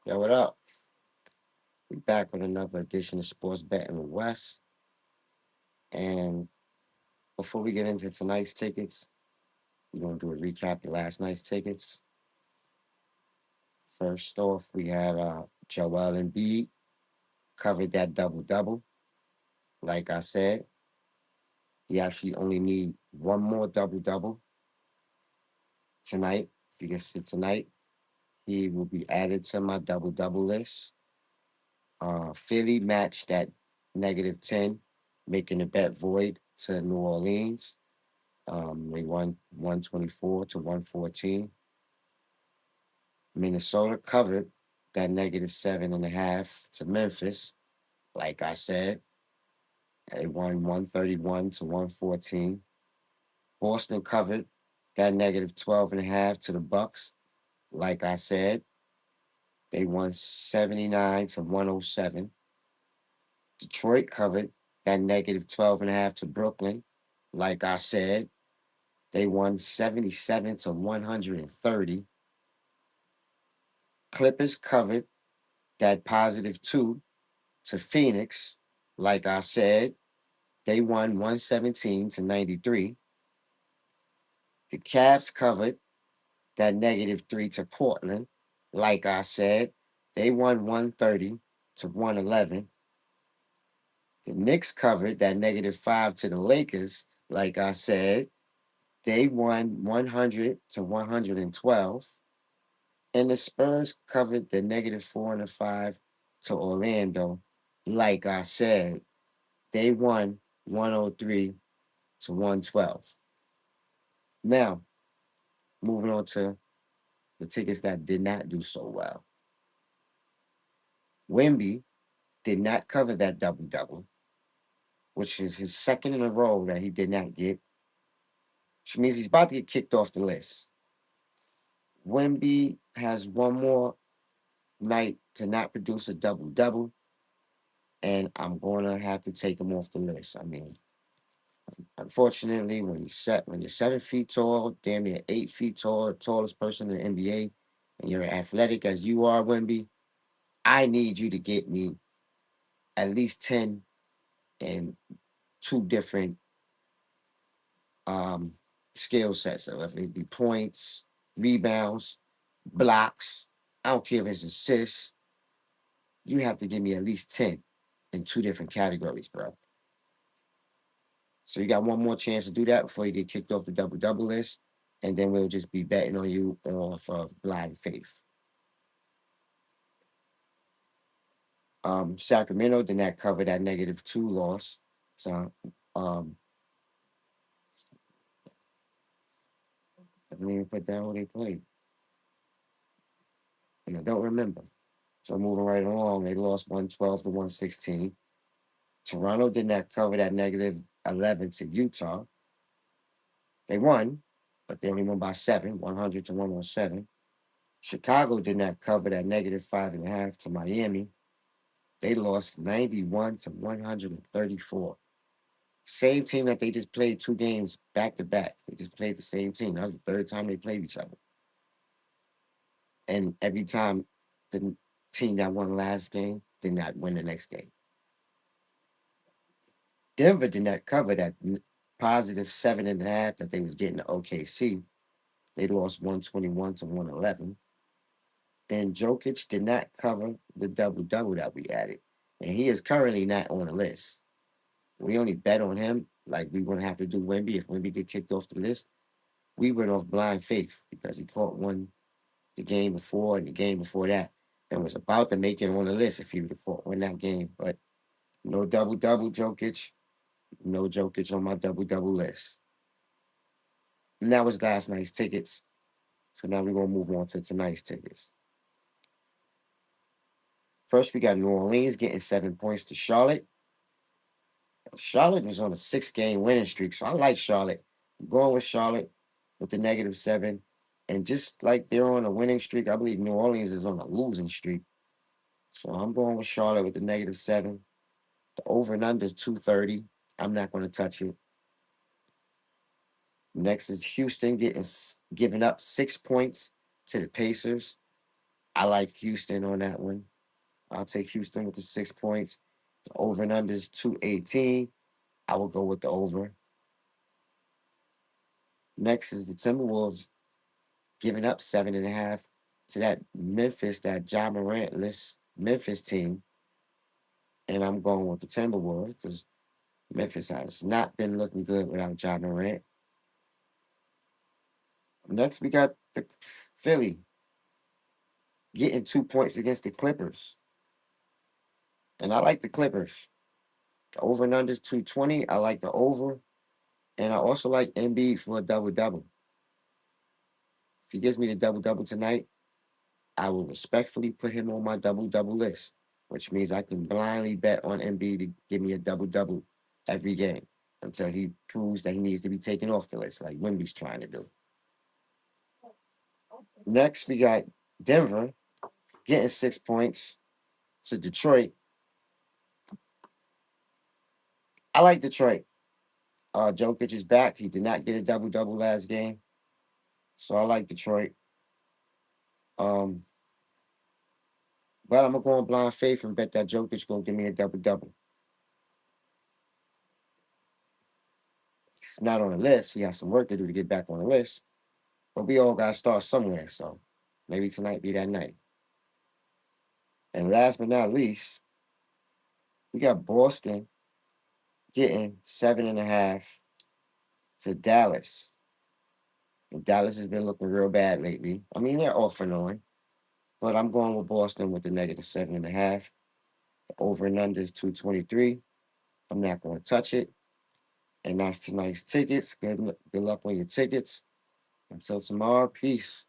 Yo, what up? We back with another edition of Sports Betting with Wes. And before we get into tonight's tickets, we're gonna do a recap of last night's tickets. First off, we had Joel Embiid covered that double double. Like I said, he actually only need one more double double tonight. If he gets it tonight, he will be added to my double double list. Philly matched that -10, making the bet void to New Orleans. They won 124 to 114. Minnesota covered that -7.5 to Memphis. Like I said, they won 131 to 114. Boston covered that -12.5 to the Bucks. Like I said, they won 79 to 107. Detroit covered that -12.5 to Brooklyn. Like I said, they won 77 to 130. Clippers covered that +2 to Phoenix. Like I said, they won 117 to 93. The Cavs covered that -3 to Portland. Like I said, they won 130 to 111. The Knicks covered that -5 to the Lakers. Like I said, they won 100 to 112. And the Spurs covered the -4.5 to Orlando. Like I said, they won 103 to 112. Now, moving on to the tickets that did not do so well. Wimby did not cover that double double, which is his second in a row that he did not get, which means he's about to get kicked off the list. Wimby has one more night to not produce a double double, and I'm gonna have to take him off the list. I mean, unfortunately, when you're 7 feet tall, damn near 8 feet tall, tallest person in the NBA, and you're athletic as you are, Wimby, I need you to get me at least 10 and two different um skill sets. So if it be points, rebounds, blocks, I don't care if it's assists, you have to give me at least 10 in two different categories, bro. So you got one more chance to do that before you get kicked off the double double list. And then we'll just be betting on you off of blind faith. Sacramento did not cover that -2 loss. So I didn't even put down who they played. And I don't remember. So moving right along, they lost 112 to 116. Toronto did not cover that -11 to Utah. They won, but they only won by 7, 100 to 107. Chicago did not cover that -5.5 to Miami. They lost 91 to 134. Same team that they just played 2 games back to back. They just played the same team. That was the third time they played each other. And every time the team that won last game did not win the next game. Denver did not cover that +7.5 that they was getting to OKC. They lost 121 to 111. And Jokic did not cover the double double that we added. And he is currently not on the list. We only bet on him like we wouldn't have to do Wemby if Wemby get kicked off the list. We went off blind faith because he caught one the game before and the game before that and was about to make it on the list if he would have fought win that game. But no double double Jokic, no Jokic on my double double list. And that was last night's tickets. So now we're gonna move on to tonight's tickets. First, we got New Orleans getting 7 points to Charlotte. Charlotte was on a 6 game winning streak, so I like Charlotte. I'm going with Charlotte with the -7. And just like they're on a winning streak, I believe New Orleans is on a losing streak. So I'm going with Charlotte with the -7. The over and under is 230. I'm not going to touch it. Next is Houston giving up 6 points to the Pacers. I like Houston on that one. I'll take Houston with the 6 points. The over and under is 218. I will go with the over. Next is the Timberwolves giving up 7.5 to that Ja Morant-less Memphis team. And I'm going with the Timberwolves because Memphis has not been looking good without Ja Morant. Next, we got the Philly getting 2 points against the Clippers. And I like the Clippers. The over and under is 220. I like the over. And I also like Embiid for a double double. If he gives me the double double tonight, I will respectfully put him on my double double list, which means I can blindly bet on Embiid to give me a double double every game until he proves that he needs to be taken off the list, like Wimby's trying to do. Next, we got Denver getting 6 points to Detroit. I like Detroit. Jokic is back. He did not get a double double last game, so I like Detroit. Um, but I'm gonna go on blind faith and bet that Jokic gonna give me a double double. He's not on the list. He has some work to do to get back on the list. But we all gotta start somewhere. So maybe tonight be that night. And last but not least, we got Boston getting 7.5 to Dallas. And Dallas has been looking real bad lately. I mean, they're off and on. But I'm going with Boston with the negative 7.5. The over and under is 223. I'm not going to touch it. And that's tonight's tickets. Good luck on your tickets. Until tomorrow, peace.